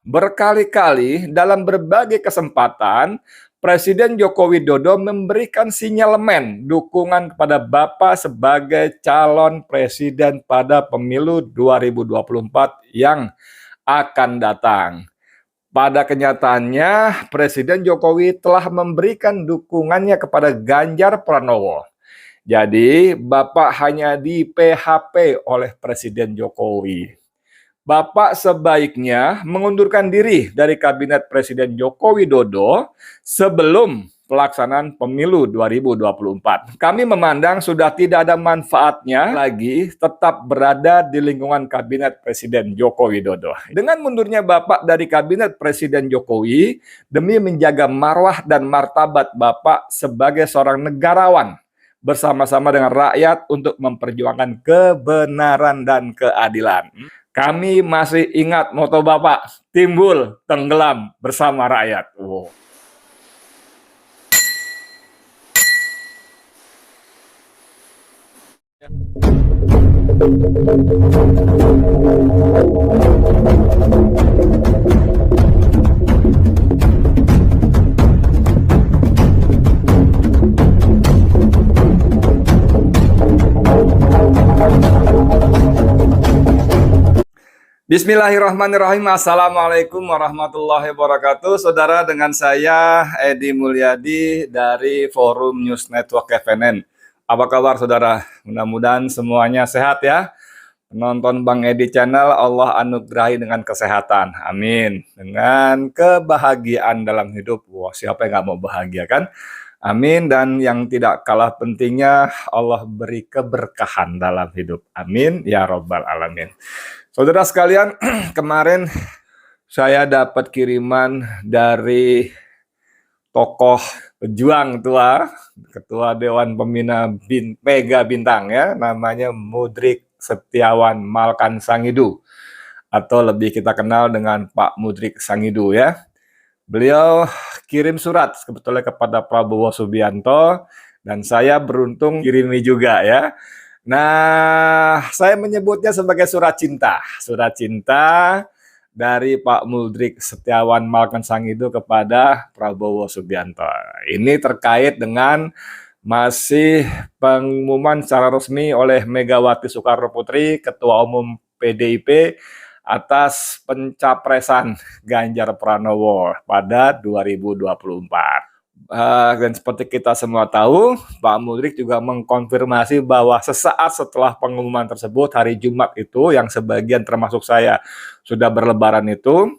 Berkali-kali dalam berbagai kesempatan, Presiden Joko Widodo memberikan sinyalemen dukungan kepada Bapak sebagai calon presiden pada pemilu 2024 yang akan datang. Pada kenyataannya, Presiden Jokowi telah memberikan dukungannya kepada Ganjar Pranowo. Jadi, Bapak hanya di PHP oleh Presiden Jokowi. Bapak sebaiknya mengundurkan diri dari Kabinet Presiden Joko Widodo sebelum pelaksanaan pemilu 2024. Kami memandang sudah tidak ada manfaatnya lagi tetap berada di lingkungan Kabinet Presiden Joko Widodo. Dengan mundurnya Bapak dari Kabinet Presiden Jokowi, demi menjaga marwah dan martabat Bapak sebagai seorang negarawan, bersama-sama dengan rakyat untuk memperjuangkan kebenaran dan keadilan. Kami masih ingat moto Bapak, timbul, tenggelam bersama rakyat. Wow. Bismillahirrahmanirrahim. Assalamualaikum warahmatullahi wabarakatuh. Saudara, dengan saya Edi Mulyadi dari Forum News Network FNN. Apa kabar saudara? Mudah-mudahan semuanya sehat ya. Penonton Bang Edi Channel, Allah anugerahi dengan kesehatan. Amin. Dengan kebahagiaan dalam hidup. Wah, siapa yang gak mau bahagia kan? Amin. Dan yang tidak kalah pentingnya, Allah beri keberkahan dalam hidup. Amin. Ya Rabbal Alamin. Saudara sekalian, kemarin saya dapat kiriman dari tokoh pejuang tua, Ketua Dewan Pembina Mega Bintang ya, namanya Mudrik Setiawan Malkan Sangidu, atau lebih kita kenal dengan Pak Mudrik Sangidu ya. Beliau kirim surat sebetulnya kepada Prabowo Subianto, dan saya beruntung kirimi juga ya. Nah, saya menyebutnya sebagai surat cinta dari Pak Mudrik Setiawan Malkan Sangidu kepada Prabowo Subianto. Ini terkait dengan masih pengumuman secara resmi oleh Megawati Soekarno Putri, Ketua Umum PDIP, atas pencapresan Ganjar Pranowo pada 2024. Dan seperti kita semua tahu, Pak Mudrik juga mengkonfirmasi bahwa sesaat setelah pengumuman tersebut, hari Jumat itu, yang sebagian termasuk saya sudah berlebaran itu,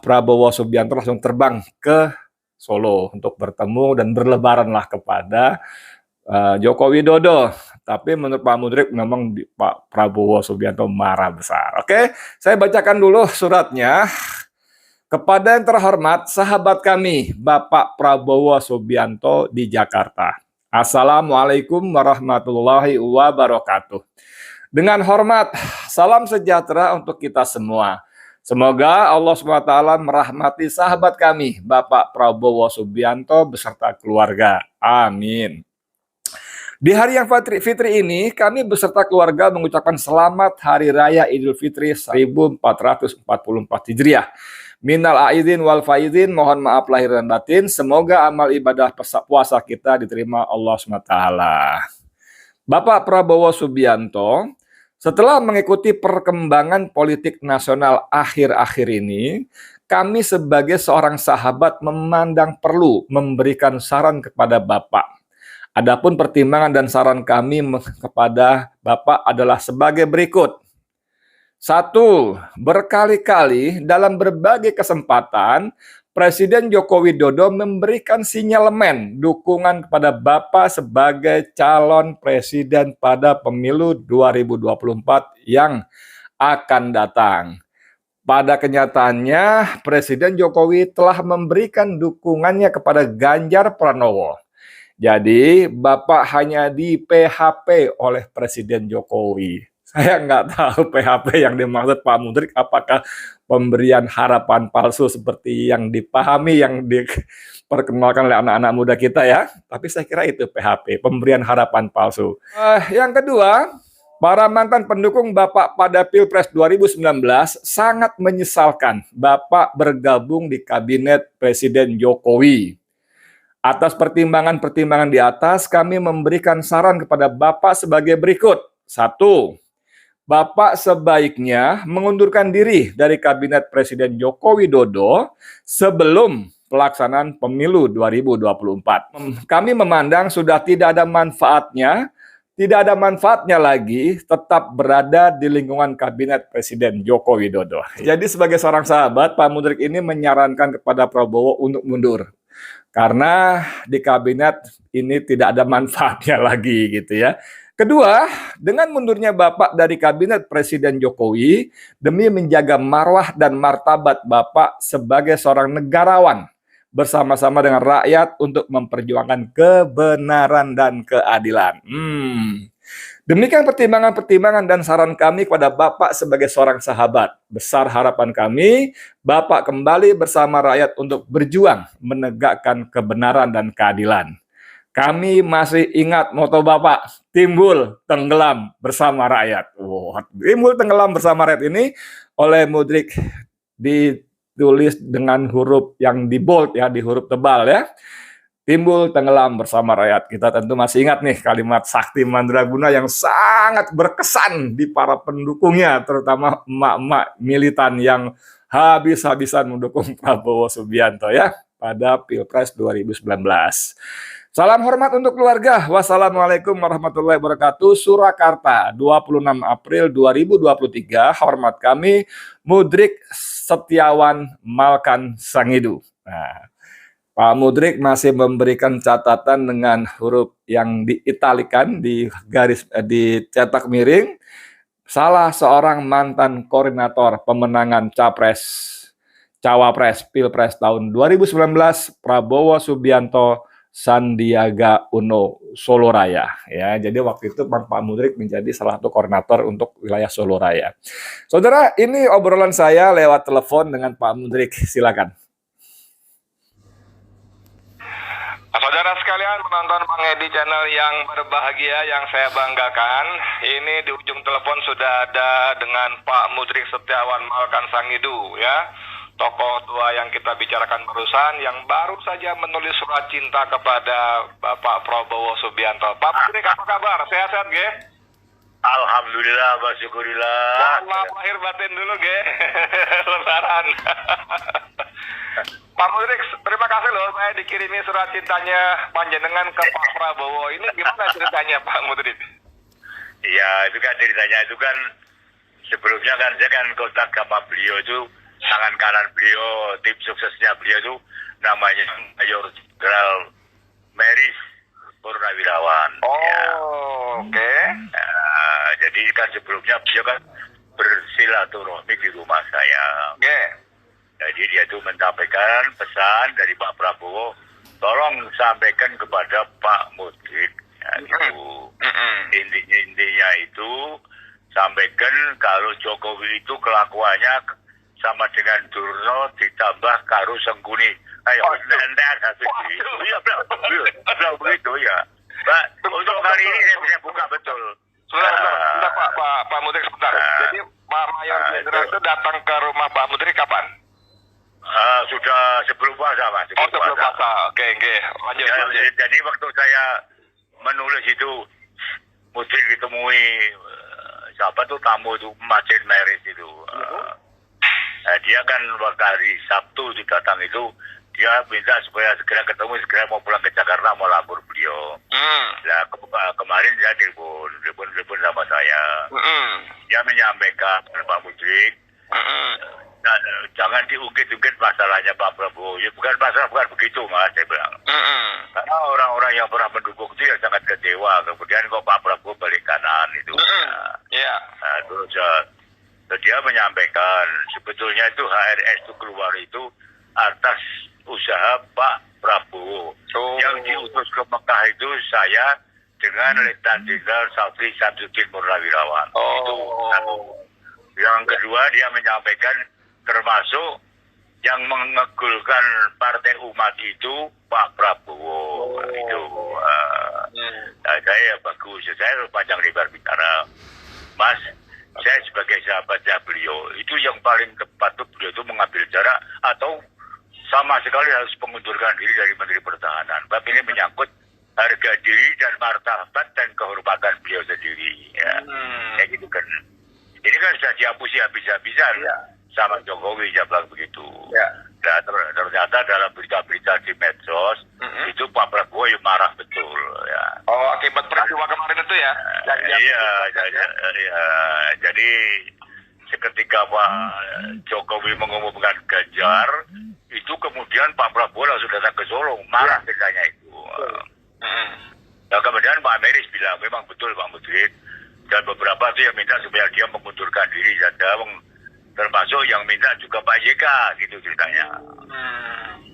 Prabowo Subianto langsung terbang ke Solo untuk bertemu dan berlebaranlah kepada Joko Widodo. Tapi menurut Pak Mudrik memang Pak Prabowo Subianto marah besar. Oke, saya bacakan dulu suratnya. Kepada yang terhormat sahabat kami, Bapak Prabowo Subianto di Jakarta. Assalamualaikum warahmatullahi wabarakatuh. Dengan hormat, salam sejahtera untuk kita semua. Semoga Allah SWT merahmati sahabat kami, Bapak Prabowo Subianto beserta keluarga. Amin. Di hari yang fitri ini, kami beserta keluarga mengucapkan selamat Hari Raya Idul Fitri 1444 Hijriah. Minal aidin wal faidin, mohon maaf lahir dan batin. Semoga amal ibadah puasa kita diterima Allah SWT. Bapak Prabowo Subianto, setelah mengikuti perkembangan politik nasional akhir-akhir ini, kami sebagai seorang sahabat memandang perlu memberikan saran kepada Bapak. Adapun pertimbangan dan saran kami kepada Bapak adalah sebagai berikut. 1. Berkali-kali dalam berbagai kesempatan, Presiden Joko Widodo memberikan sinyalemen dukungan kepada Bapak sebagai calon presiden pada pemilu 2024 yang akan datang. Pada kenyataannya, Presiden Jokowi telah memberikan dukungannya kepada Ganjar Pranowo. Jadi, Bapak hanya di PHP oleh Presiden Jokowi. Saya nggak tahu PHP yang dimaksud Pak Mudrik apakah pemberian harapan palsu seperti yang dipahami, yang diperkenalkan oleh anak-anak muda kita ya. Tapi saya kira itu PHP, pemberian harapan palsu. Yang kedua, Para mantan pendukung Bapak pada Pilpres 2019 sangat menyesalkan Bapak bergabung di Kabinet Presiden Jokowi. Atas pertimbangan-pertimbangan di atas, kami memberikan saran kepada Bapak sebagai berikut. 1. Bapak sebaiknya mengundurkan diri dari Kabinet Presiden Joko Widodo sebelum pelaksanaan pemilu 2024. Kami memandang sudah tidak ada manfaatnya lagi tetap berada di lingkungan Kabinet Presiden Joko Widodo. Jadi sebagai seorang sahabat, Pak Mudrik ini menyarankan kepada Prabowo untuk mundur. Karena di kabinet ini tidak ada manfaatnya lagi gitu ya. Kedua, dengan mundurnya Bapak dari Kabinet Presiden Jokowi demi menjaga marwah dan martabat Bapak sebagai seorang negarawan bersama-sama dengan rakyat untuk memperjuangkan kebenaran dan keadilan. Demikian pertimbangan-pertimbangan dan saran kami kepada Bapak sebagai seorang sahabat. Besar harapan kami, Bapak kembali bersama rakyat untuk berjuang menegakkan kebenaran dan keadilan. Kami masih ingat moto Bapak, timbul tenggelam bersama rakyat. Timbul tenggelam bersama rakyat ini oleh Mudrik ditulis dengan huruf yang di bold ya, di huruf tebal ya. Timbul tenggelam bersama rakyat. Kita tentu masih ingat nih kalimat Sakti Mandraguna yang sangat berkesan di para pendukungnya, terutama emak-emak militan yang habis-habisan mendukung Prabowo Subianto ya pada Pilpres 2019. Salam hormat untuk keluarga. Wassalamualaikum warahmatullahi wabarakatuh. Surakarta, 26 April 2023. Hormat kami, Mudrik Setiawan Malkan Sangidu. Nah, Pak Mudrik masih memberikan catatan dengan huruf yang diitalikan, di garis dicetak miring. Salah seorang mantan koordinator pemenangan Cawapres Pilpres tahun 2019, Prabowo Subianto Sandiaga Uno Soloraya ya. Jadi waktu itu Pak Mudrik menjadi salah satu koordinator untuk wilayah Soloraya. Saudara, ini obrolan saya lewat telepon dengan Pak Mudrik. Silakan. Saudara sekalian, penonton Bang Edi channel yang berbahagia, yang saya banggakan, ini di ujung telepon sudah ada dengan Pak Mudrik Setiawan Malkan Sangidu ya. Tokoh tua yang kita bicarakan barusan, yang baru saja menulis surat cinta kepada Bapak Prabowo Subianto. Pak Mudrik, apa kabar? Sehat-sehat, Ge? Alhamdulillah, bersyukurillah. Mohon maaf lahir batin dulu, Ge. Lebaran. Pak Mudrik, terima kasih loh, saya dikirimi surat cintanya panjenengan ke Pak Prabowo. Ini gimana ceritanya, Pak Mudrik? Iya, itu kan ceritanya itu kan sebelumnya kan saya kan kontak sama beliau itu, tangan kanan beliau, tim suksesnya beliau itu namanya Mayor Jenderal Meris Purnawirawan. Oh, ya. Oke. Jadi kan sebelumnya beliau kan bersilaturahmi di rumah saya. Oke. Jadi dia itu menyampaikan pesan dari Pak Prabowo, tolong sampaikan kepada Pak Mudrik. Ya, gitu. Intinya itu sampaikan kalau Jokowi itu kelakuannya sama dengan Durno ditambah karo Sengkuni. Ayo, iya, begitu ya. Pak, untuk hari ini saya bisa buka betul. Sebentar Pak Mudrik sebentar. Jadi Pak Mayor Jenderal itu datang ke rumah Pak Mudrik kapan? Sudah sebelum puasa, Mas. Sebelum puasa. Oke. Lanjut. Jadi waktu saya menulis itu, Mudrik ditemui siapa tuh tamu itu, Macin Meris itu. Dia kan waktu hari Sabtu datang itu, dia minta supaya segera ketemu, segera mau pulang ke Jakarta, mau lapor beliau. Nah, kemarin dia telepon sama saya. Dia menyampaikan Pak Mudrik, nah, jangan diungkit-ungkit masalahnya Pak Prabowo. Ya bukan begitu, Mas, saya bilang. Karena orang-orang yang pernah mendukung itu ya sangat kecewa. Kemudian kok Pak Prabowo balik kanan itu. Nah, terus dia menyampaikan sebetulnya itu HRS itu keluar itu atas usaha Pak Prabowo. Yang diutus ke Mekah itu saya dengan Letnan Jenderal Safri Samsudin Purnawirawan. Itu satu. Yang kedua dia menyampaikan termasuk yang mengegulkan Partai Umat itu Pak Prabowo. Itu saya bagus, saya panjang lebar bicara. Mas, saya sebagai sahabatnya beliau, itu yang paling tepat tuh beliau itu mengambil jarak atau sama sekali harus mengundurkan diri dari Menteri Pertahanan. Sebab ini menyangkut harga diri dan martabat dan kehormatan beliau sendiri. Ya. Kayak gitu kan. Ini kan sudah dihapusi habis-habisan sama Jokowi, saya bilang begitu. Nah, ternyata dalam berita-berita di medsos, itu Pak Prabowo yang marah betul. Ya. Oh, akibat peristiwa kemarin itu ya? Jadi seketika Pak Jokowi mengumumkan Ganjar, itu kemudian Pak Prabowo langsung datang ke Solo, marah ceritanya itu. Nah, kemudian Pak Meris bilang, memang betul Pak Mudrik, dan beberapa itu yang minta supaya dia mengundurkan diri, dan termasuk yang minta juga Pak JK, gitu ceritanya.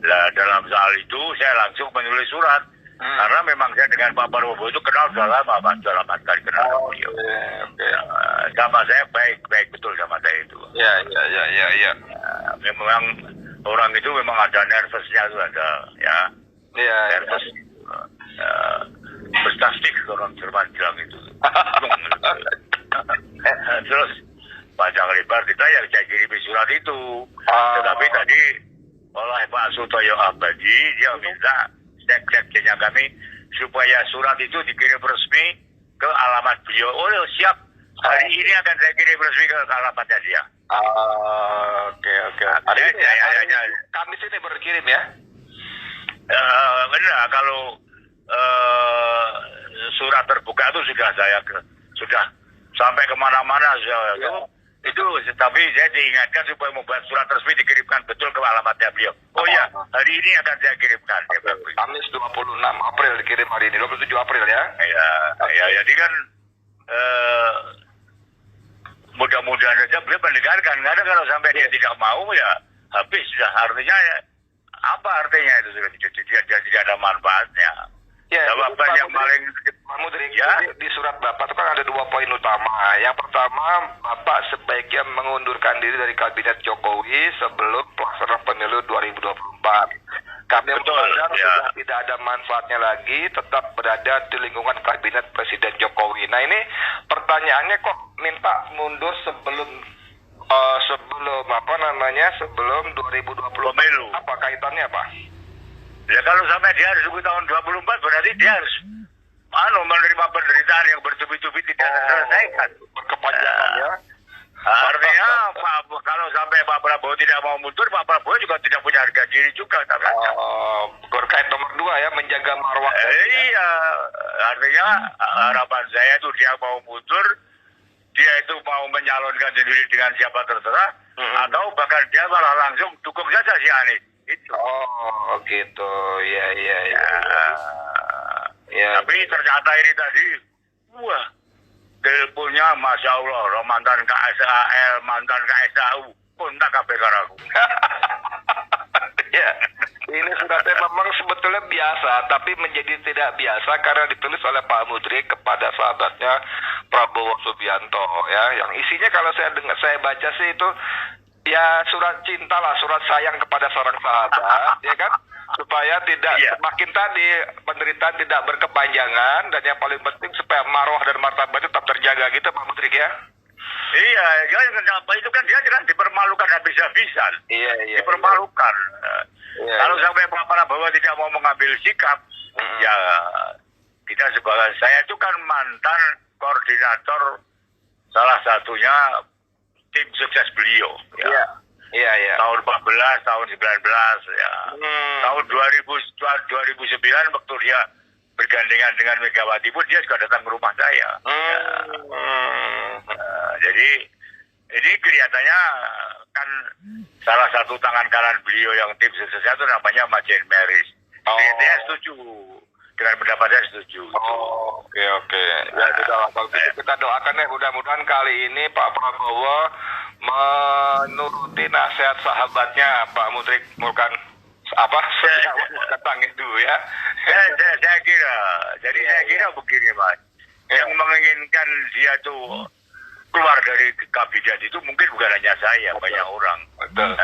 Nah, dalam soal itu saya langsung menulis surat, karena memang saya dengan Pak Prabowo itu kenal sudah lama, Pak, sudah lama sekali kenal beliau. Sama saya baik betul sama saya itu. Ya. Memang orang itu memang ada nervousnya itu ada, ya. Nervous. Berstastik orang Jerman bilang itu. Terus panjang lebar kita yang saya kirim surat itu. Tetapi tadi oleh Pak Sutoyo Abadi dia minta sekjennya kami supaya surat itu dikirim resmi ke alamat beliau. Oh siap, hari ini akan saya kirim resmi ke alamatnya dia. Oke. Kamis ini berkirim ya? Benar, kalau surat terbuka itu sudah sampai kemana-mana itu, tapi saya diingatkan supaya membuat surat resmi dikirimkan betul ke alamatnya beliau. Oh ya, hari ini akan saya kirimkan. Kamis 26 April dikirim hari ini, 27 April ya? Ya, jadi kan mudah-mudahan saja beliau mendengarkan. Karena kalau sampai dia tidak mau ya habis. Artinya apa artinya itu sudah tidak ada manfaatnya. Jawaban yang paling Mudrik, di surat Bapak itu kan ada 2 poin utama. Yang pertama, Bapak sebaiknya mengundurkan diri dari Kabinet Jokowi sebelum pelaksanaan pemilu 2024. Kami menganggap sudah tidak ada manfaatnya lagi, tetap berada di lingkungan Kabinet Presiden Jokowi. Nah ini pertanyaannya kok minta mundur sebelum 2020 pemilu. Apa kaitannya Pak? Ya kalau sampai dia harus tunggu tahun 24 berarti dia harus menerima penderitaan yang bertubi-tubi tidak terselesaikan. Berkepanjangan ya. Artinya kalau sampai Pak Prabowo tidak mau mundur, Pak Prabowo juga tidak punya harga diri juga. Berkait nomor 2 ya, menjaga marwah. Iya, artinya harapan saya itu dia mau mundur, dia itu mau menyalonkan sendiri dengan siapa terserah, atau bahkan dia malah langsung dukung saja si Anies. Itu. Oh gitu, ya. Tapi ternyata ini tadi, wah, teleponnya Masya Allah, mantan KSAL, mantan KSAU, kontak KPK aku. Ya, ini suratnya memang sebetulnya biasa, tapi menjadi tidak biasa karena ditulis oleh Pak Mudrik kepada sahabatnya Prabowo Subianto, ya. Yang isinya kalau saya baca sih itu ya surat cinta lah, surat sayang kepada seorang sahabat, ya kan, supaya tidak semakin tadi penderitaan tidak berkepanjangan, dan yang paling penting supaya marwah dan martabat tetap terjaga gitu Pak Mudrik ya. Iya, itu kan dia kan dipermalukan habis-habisan. Iya. Dipermalukan. Kalau sampai Pak Prabowo tidak mau mengambil sikap, ya kita sebagai saya itu kan mantan koordinator salah satunya tim sukses beliau. Iya. Tahun 14, tahun 19 ya. Tahun 2009 waktu dia bergandengan dengan Megawati pun dia juga datang ke rumah saya. Jadi ini kelihatannya kan salah satu tangan kanan beliau yang tim sukses itu namanya Majen Meris. Saya setuju dengan pendapat saya, setuju. Oke. Ya kita doakan ya, mudah-mudahan kali ini Pak Prabowo menuruti nasihat sahabatnya Pak Mudrik bukan tangis dulu ya. Saya kira begini Mas, yang menginginkan dia tuh keluar dari kabinet itu mungkin bukan hanya saya, banyak orang. Betul.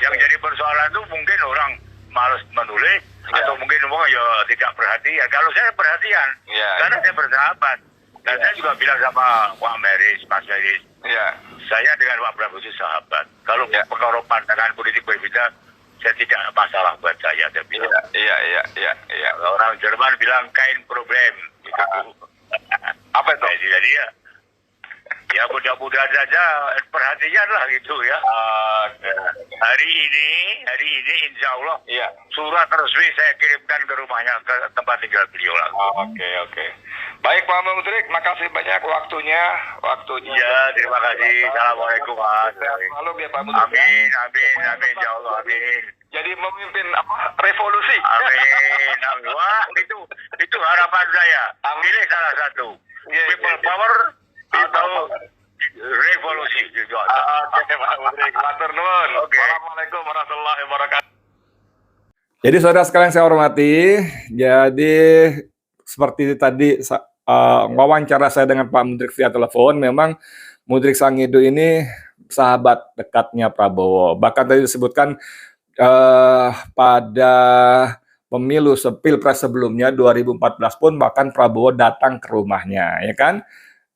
Yang jadi persoalan itu mungkin orang malas menulis atau mungkin ya tidak perhatian. Kalau saya perhatian, karena saya bersahabat. Dan saya juga bilang sama Pak Meris, Mas Meris, Iya. saya dengan Pak Prabowo itu sahabat. Kalau Ya. perkara pandangan politik berbeda, saya tidak masalah buat saya bilang. Iya. Kalau orang Jerman bilang kain problem. Gitu. Apa itu? Jadi ya mudah-mudahan saja perhatian lah gitu ya. Hari ini insya Allah Iya. surat resmi saya kirimkan ke rumahnya, ke tempat tinggal beliau lah. Oke. Baik Pak Menteri, makasih banyak waktunya. Ya, terima kasih. Assalamualaikum Mas. Malu ya Pak Menteri. Amin, ya Allah, amin. Jadi memimpin revolusi. Amin. Wah, itu harapan saya. Pilih salah satu. People power atau revolusi gitu. Oke Pak Menteri, matur nuwun. Oke. Assalamualaikum warahmatullahi wabarakatuh. Jadi saudara sekalian saya hormati, jadi seperti tadi wawancara saya dengan Pak Mudrik via telepon, memang Mudrik Sangido ini sahabat dekatnya Prabowo. Bahkan tadi disebutkan pada pemilu Pilpres sebelumnya 2014 pun bahkan Prabowo datang ke rumahnya, ya kan?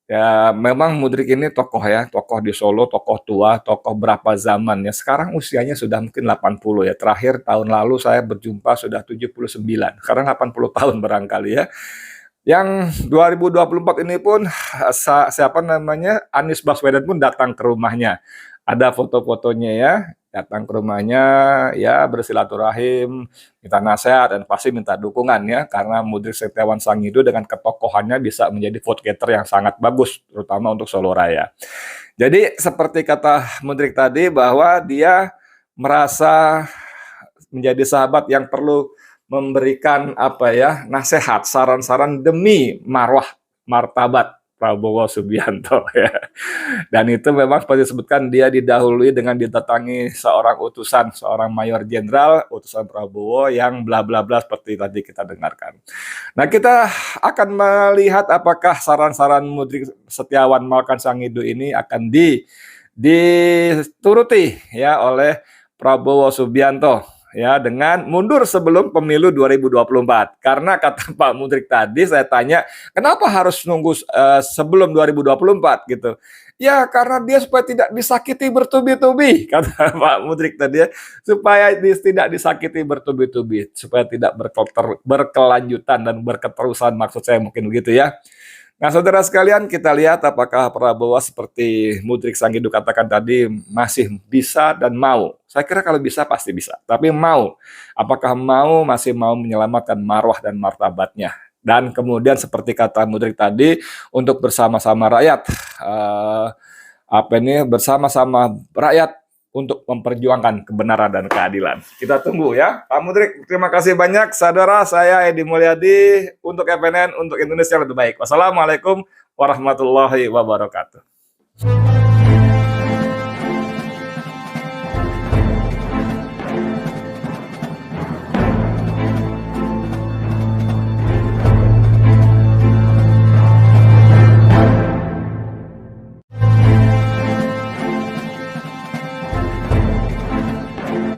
Ya, memang Mudrik ini tokoh ya, tokoh di Solo, tokoh tua, tokoh berapa zaman ya. Sekarang usianya sudah mungkin 80 ya. Terakhir tahun lalu saya berjumpa sudah 79. Sekarang 80 tahun barangkali ya. Yang 2024 ini pun siapa namanya? Anies Baswedan pun datang ke rumahnya. Ada foto-fotonya ya, datang ke rumahnya ya bersilaturahim, minta nasihat dan pasti minta dukungan ya, karena Mudrik Setiawan Sangido dengan ketokohannya bisa menjadi vote getter yang sangat bagus terutama untuk Solo Raya. Jadi seperti kata Mudrik tadi bahwa dia merasa menjadi sahabat yang perlu memberikan nasihat, saran-saran demi marwah martabat Prabowo Subianto ya. Dan itu memang seperti disebutkan dia didahului dengan didatangi seorang utusan, seorang mayor jenderal, utusan Prabowo yang bla bla bla seperti tadi kita dengarkan. Nah, kita akan melihat apakah saran-saran Mudrik Setiawan Malkan Sangido ini akan dituruti ya oleh Prabowo Subianto ya dengan mundur sebelum pemilu 2024. Karena kata Pak Mudrik tadi saya tanya, kenapa harus nunggu sebelum 2024 gitu. Ya karena dia supaya tidak disakiti bertubi-tubi, kata Pak Mudrik tadi ya, supaya tidak disakiti bertubi-tubi, supaya tidak berkelanjutan dan berketerusan, maksud saya mungkin begitu ya. Nah, saudara sekalian, kita lihat apakah Prabowo seperti Mudrik Sangido katakan tadi masih bisa dan mau. Saya kira kalau bisa pasti bisa, tapi mau. Apakah masih mau menyelamatkan marwah dan martabatnya? Dan kemudian seperti kata Mudrik tadi, untuk bersama-sama rakyat, bersama-sama rakyat untuk memperjuangkan kebenaran dan keadilan. Kita tunggu ya. Pak Mudrik, terima kasih banyak. Saudara, saya Edi Mulyadi untuk FNN, untuk Indonesia yang lebih baik. Wassalamualaikum warahmatullahi wabarakatuh.